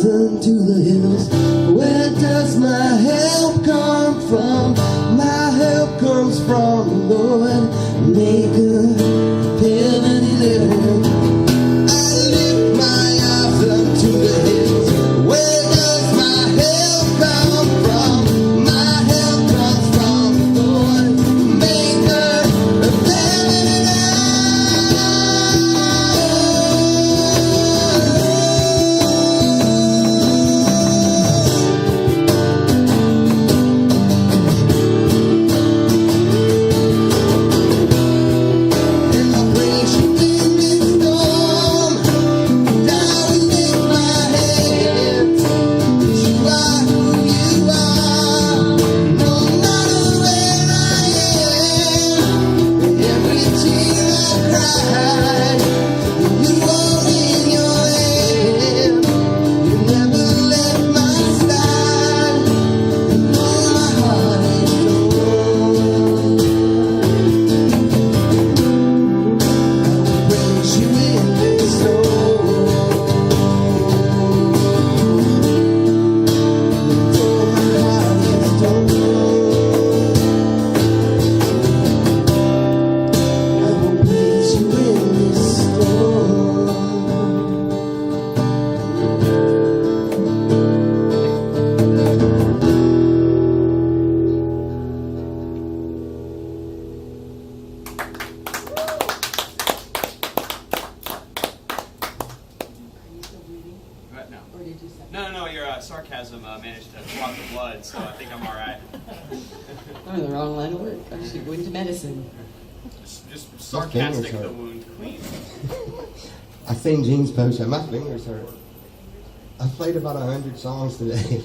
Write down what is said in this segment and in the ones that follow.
run to the hills. Where does my help come from? My help comes from the Lord, maker of heaven and earth. I lift my eyes unto the hills. Where does my help come from? My help comes from the Lord, maker of heaven and earth. No, your sarcasm managed to clog the blood, so I think I'm all right. I'm in the wrong line of work. I should go into medicine. Just sarcastic the wound queen. I seen Gene's post. My fingers hurt. I played about 100 songs today.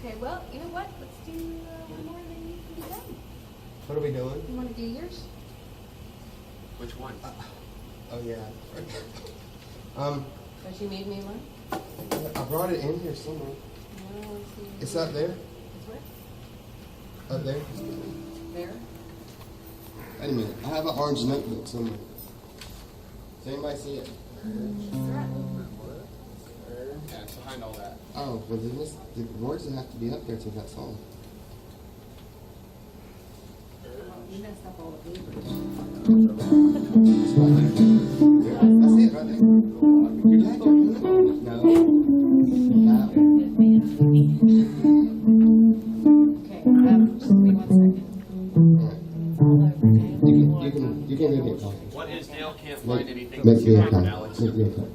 Okay, well, you know what? Let's do one more and then you can be done. What are we doing? You want to do yours? Which one? Oh yeah. But you made me one? I brought it in here somewhere. No, let's see. It's up there. It's where? Up there. There? Wait a minute. I have an orange notebook somewhere. Does anybody see it? Yeah, it's behind all that. Oh, well then the words that have to be up there to that song. You messed up all the papers. That's it right there. Your dad don't do it. No. Okay, just wait 1 second. You can go get coffee. What is Dale can't find anything? Make me a Alex. cup. Make me a cup.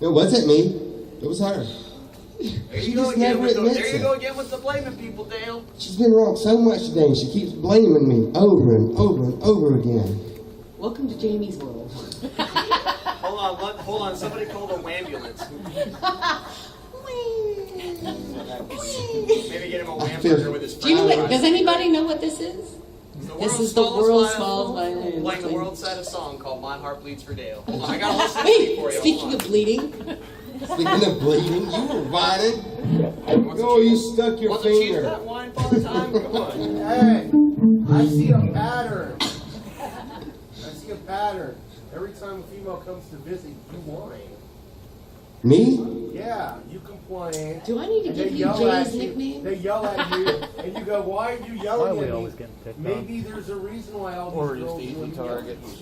It wasn't me. It was her. There She you go just again never with the, admits there you it. go again with the blaming people, Dale. She's been wrong so much today, and she keeps blaming me over and over and over again. Welcome to Jamie's world. Hold on. Somebody called a ambulance. Maybe get him a hamburger with his Do you know french what, fries. does anybody know what this is? This is the world's smallest violin. Playing the world side of a song called My Heart Bleeds for Dale. Hold on, I got a whole song Wait, for you. speaking of bleeding, Speaking of bleeding, you were whining. Wants Oh, a you cheese- stuck your wants a cheese finger. that wine all the time? Come on. Hey, I see a pattern. Every time a female comes to visit, you whine. Me? Yeah, you complain. do I need to and give they you yell at Jay's you. nickname? They yell at you, and you go, "Why are you Why yelling are we at always me?" getting picked on? Maybe there's a reason why all Or these just girls easy wouldn't yell. targets.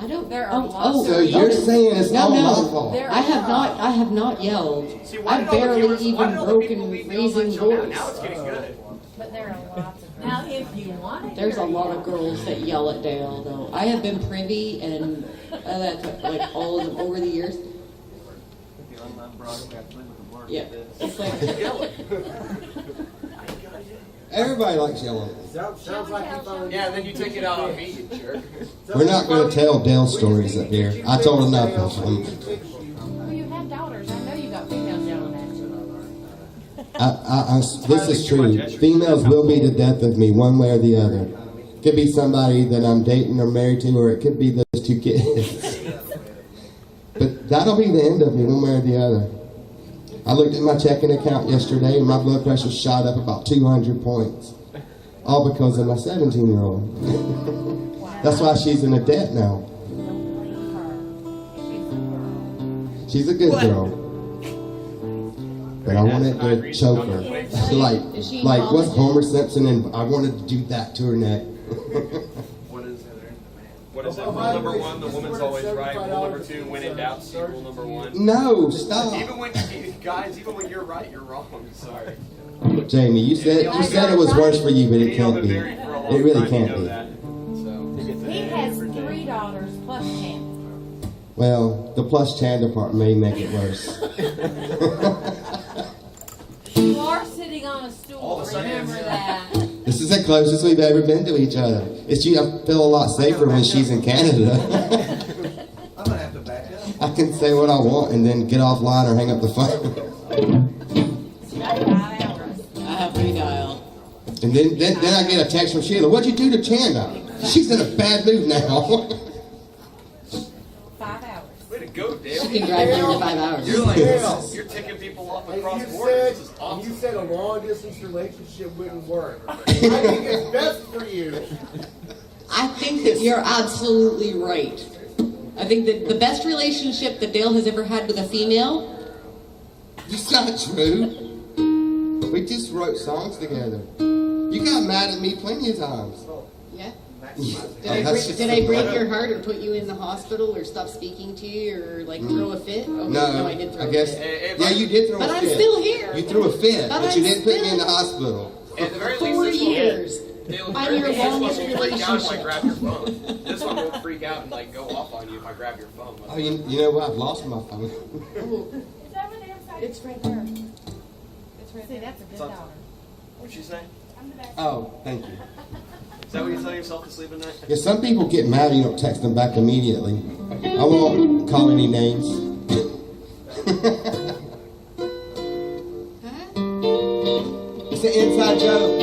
I don't. There are Oh, lots So of you're saying it's No, all no. my fault? There I have not yelled. See, why I've did all the barely viewers- why even did all the people broken leave me on my raising show now? voice. Now it's getting good. But there are lots of Now, if you want it, There's a lot of girls that yell at Dale, though. I have been privy and that like all of them over the years. Yeah, it's like Everybody likes yelling. Sounds like you finally. Yeah, then you take it out on me, you jerk. We're not going to tell Dale stories up here. I told enough of them. Well, you have daughters. I know you got females yelling at you. This is true. Females will be the death of me, one way or the other. Could be somebody that I'm dating or married to, or it could be those two kids. But that'll be the end of me, one way or the other. I looked at my checking account yesterday, and my blood pressure shot up about 200 points. All because of my 17-year-old. That's why she's in a debt now. She's a good girl. but I wanted to choke her. Like, Is she in like what's college? Homer Simpson, and I wanted to do that to her neck. What is it? Rule number one, the woman's always right. Rule number two, when in doubt, see rule number one. No, stop. Even when guys, even when you're right, you're wrong. Sorry. Jamie, you said it was worse for you, but it can't be. It really can't be. He has 3 daughters plus Chandler. Well, the plus Chandler part may make it worse. You are sitting on a stool, All of a sudden, remember yeah. that. This is the closest we've ever been to each other. It's you. I feel a lot safer when she's in Canada. I'm gonna have to back up. I can say what I want and then get offline or hang up the phone. 5 hours. I have redial. And then I get a text from Sheila. What'd you do to Chanda? She's in a bad mood now. 5 hours. Way to go, Dale. She can drive you in 5 hours. You're like, Yeah. you're ticking people off And across you borders. said, This is awesome. you said a long distance relationship wouldn't work. I think it's best for you. I think that you're absolutely right. I think that the best relationship that Dale has ever had with a female. It's not true. We just wrote songs together. You got mad at me plenty of times. Yeah. Did Did I break your heart or put you in the hospital or stop speaking to you or like throw a fit? Oh, No, I did throw I a guess. fit. Yeah, you did throw But a I'm fit. still here. You threw a fit, But but you I'm didn't put me still- in the hospital. At the very 4 least, this one years. Dale, I'm your this one longest won't freak out if I relationship. grab your phone. This one won't freak out and like go off on you if I grab your phone. Oh, you know what? I've lost my phone. Is that where the outside? It's right there. It's right there. See, that's a good daughter. What'd she say? I'm the best. Oh, thank you. Is that what you tell yourself to sleep at night? Yeah, some people get mad and you don't text them back immediately. I won't call any names. It's an inside joke.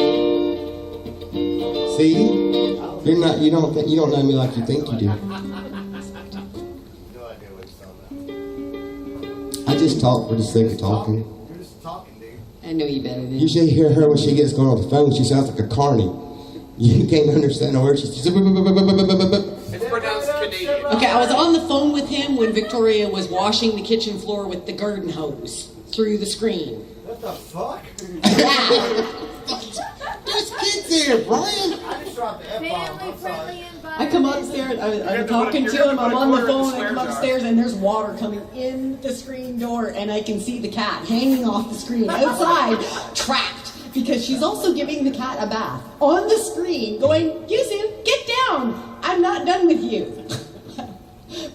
See? You don't know me like you think you do. No idea what it's talking about. I just talk for the sake of talking. You're just talking, dude. I know you better than You should hear her when she gets going on the phone. She sounds like a carny. You can't understand a word. She's just... It's pronounced Canadian. Okay, I was on the phone with him when Victoria was washing the kitchen floor with the garden hose through the screen. What the fuck? Yeah. There's kids here, Brian. I just dropped the F-bomb. Family I'm sorry. friendly environment. I come upstairs, I'm to put talking it- to you're him, gonna I'm put a on the quarter in the phone, I come swear jar. upstairs and there's water coming in the screen door and I can see the cat hanging off the screen outside, trapped. Because she's also giving the cat a bath on the screen, going, Yusuf, get down! I'm not done with you.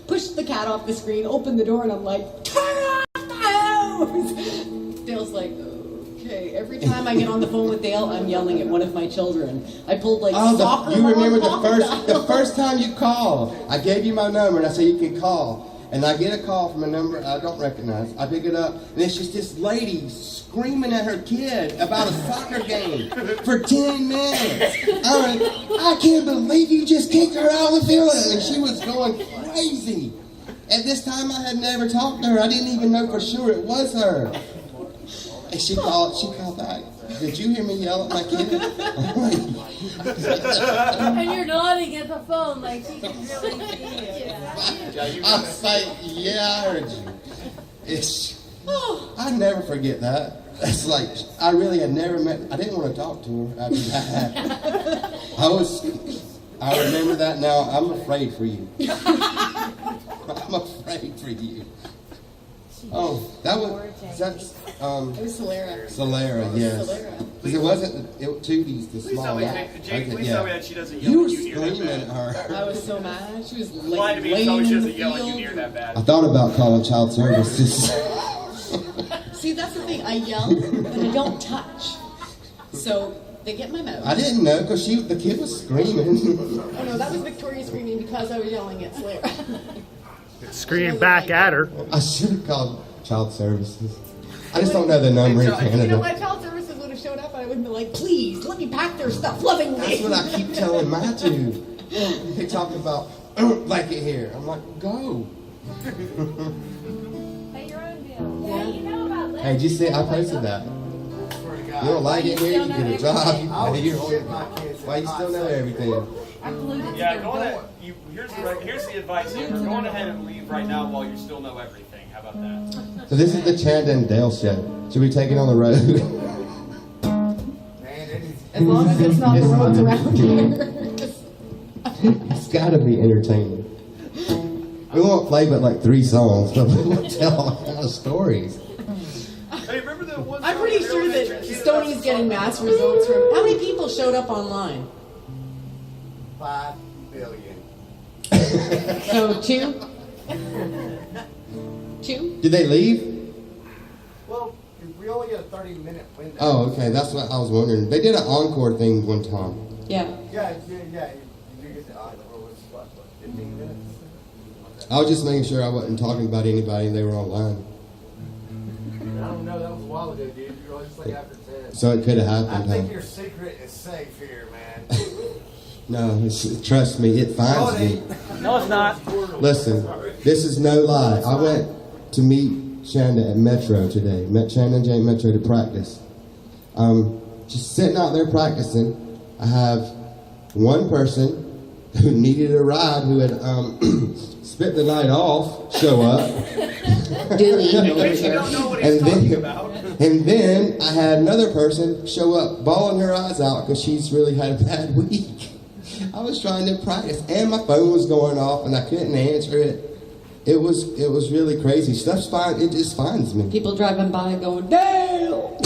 Push the cat off the screen, open the door, and I'm like, turn off the hose! Dale's like, okay. Every time I get on the phone with Dale, I'm yelling at one of my children. I pulled like soccer You remember mom the first time you called? I gave you my number and I said you can call. And I get a call from a number I don't recognize. I pick it up and it's just this lady screaming at her kid about a soccer game for 10 minutes. I can't believe you just kicked her out of the field. And she was going crazy. At this time I had never talked to her. I didn't even know for sure it was her. And she called back. Did you hear me yell at my kid? And you're nodding at the phone like she can really see you. Yeah, I say, yeah, I heard you. I never forget that. It's like, I really had never met, I didn't want to talk to her after that. I remember that now. I'm afraid for you. I'm afraid for you. Oh, that was, It was Solera. Solera, yes. Solera. Because it wasn't, Tootie's the Please small tell me, one. Jake, please tell me that she doesn't yell You were at you near that screaming at bad. her. I was so mad. She was Lie like to me and laying tell me she in the doesn't yell at you field. near that I bad. thought about calling child services. See, that's the thing. I yell, but I don't touch. So they get my mouth. I didn't know because the kid was screaming. Oh no, that was Victoria screaming because I was yelling at Solera. Screaming back at her. I should have called child services. I just don't know the number in You know Canada. what? Child services would have showed up and I would have been like, please, let me pack their stuff lovingly. That's what I keep telling Matthew. They talk about, like it here. I'm like, go. Pay your own bill. Yeah, you know about Hey, did you see? I posted that. You don't like it here, you get a job. I was shit my kids. Why you still know everything? I glued it to Yeah, their go on door. ahead. Here's the advice here. Go on ahead and leave right now while you still know everything. How about that? So this is the Chad and Dale show. Should we take it on the road? Man, it is. As long as it's not the roads around here. It's got to be entertaining. We won't play but like 3 songs, but we will tell all kind of stories. Hey, remember that one? I'm pretty sure that Stoney's getting mass results from. How many people showed up online? 5 billion. So 2? 2? Did they leave? Well, we only get a 30-minute window. Oh, okay. That's what I was wondering. They did an encore thing one time. Yeah. Yeah. You do get the encore was what, 15 minutes? I was just making sure I wasn't talking about anybody and they were online. I don't know. That was a while ago, dude. You were just like after 10. So it could have I happened. think Huh? your secret is safe here, man. No, trust me, it finds me. No, it's not. Listen, this is no lie. I went to meet Shanda at Metro today. Met Shanda and Jane Metro to practice. Just sitting out there practicing. I have one person who needed a ride who had spent the night off show up. You don't know what he's talking about. And then I had another person show up bawling her eyes out because she's really had a bad week. I was trying to practice and my phone was going off and I couldn't answer it. It was really crazy. Stuff's fine. It just finds me. People driving by going, Dale!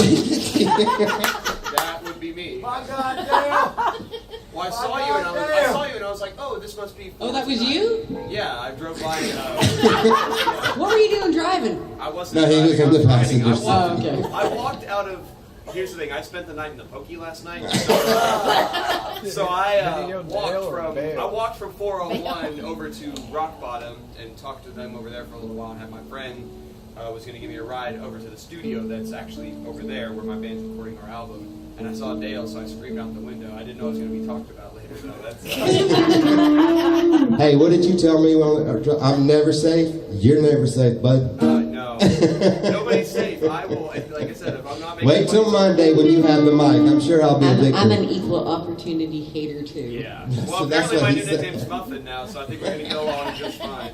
That would be me. My God, Dale! Well, I saw you and I was like, oh, this must be. Oh, that was you? Yeah, I drove by and What were you doing driving? I wasn't. No, he was driving, in the I riding. passenger seat. Oh, okay. I walked out of. Here's the thing. I spent the night in the pokey last night. So I walked from 401 over to Rock Bottom and talked to them over there for a little while. And had my friend was going to give me a ride over to the studio that's actually over there where my band's recording our album. And I saw Dale, so I screamed out the window. I didn't know it was going to be talked about later. So that's. Hey, what did you tell me? I'm never safe. You're never safe, bud. No, nobody's safe. I will. Like I said, if I'm not making. Wait till Monday when you have the mic. I'm sure I'll be a victim. I'm an equal opportunity hater too. Yeah. So Well, that's apparently what my he new said. nickname's Muffin now, so I think we're gonna go along just fine.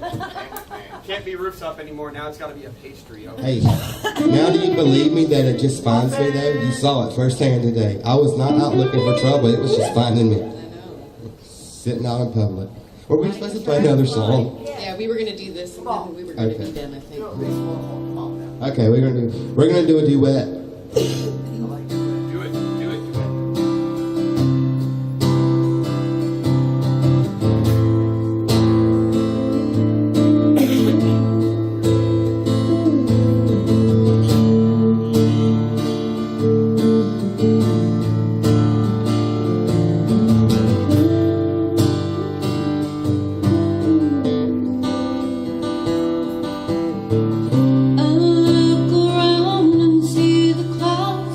Can't be rooftop anymore. Now it's got to be a pastry. Okay? Hey, now do you believe me that it just finds me though? You saw it firsthand today. I was not out looking for trouble. It was just finding me. Sitting out in public. Were we supposed to play another song? Yeah, we were gonna do this and then we were gonna Okay. be done, I think. Okay, we're gonna do a duet. Do it. Do it. I look around and see the clouds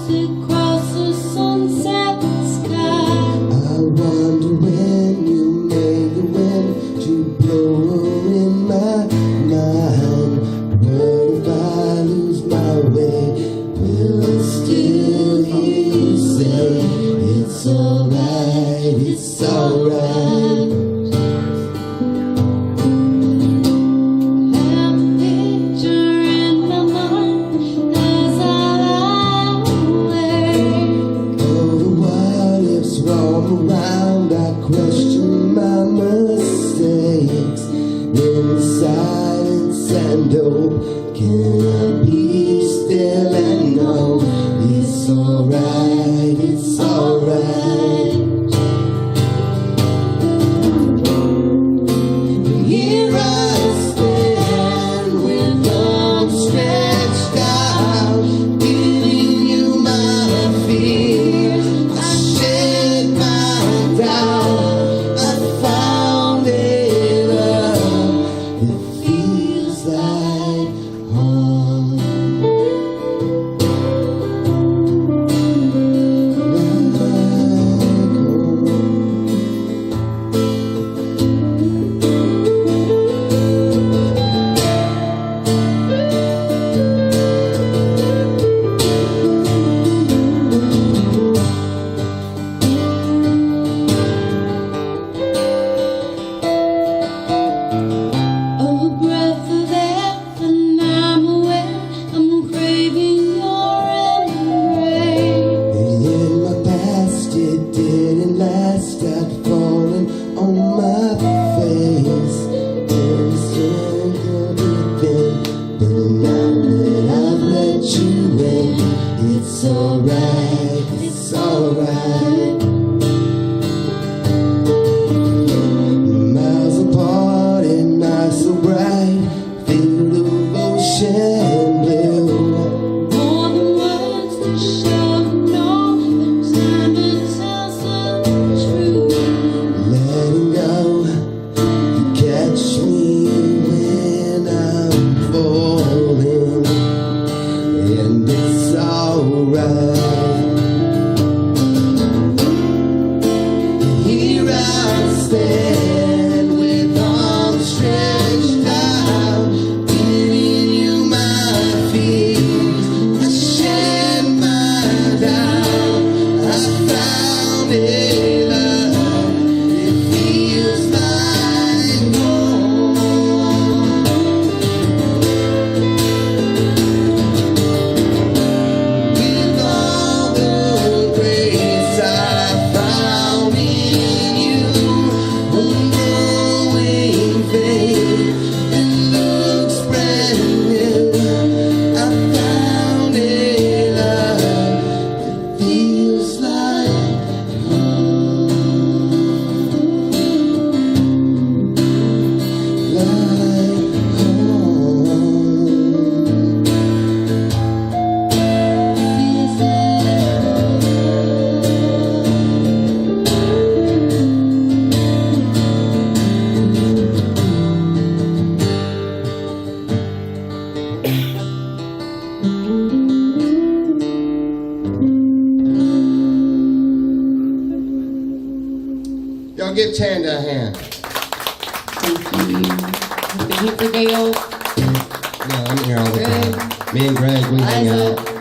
It's alright, it's alright. Miles apart and not so bright, field of ocean blue. All the words that show no, the time to tell something true. Letting go, you catch me when I'm falling, and it's alright. Here I stand with arms stretched out, giving you my fears. I shed my doubt. I found a love. It feels like home. With all the grace I found in you, a glowing faith that looks brand new. I found a love that feels like home. Y'all give Tanda a hand. Thank you. Been here for Gail. No, I'm here all the time. Me and Greg, we hang Liza. out.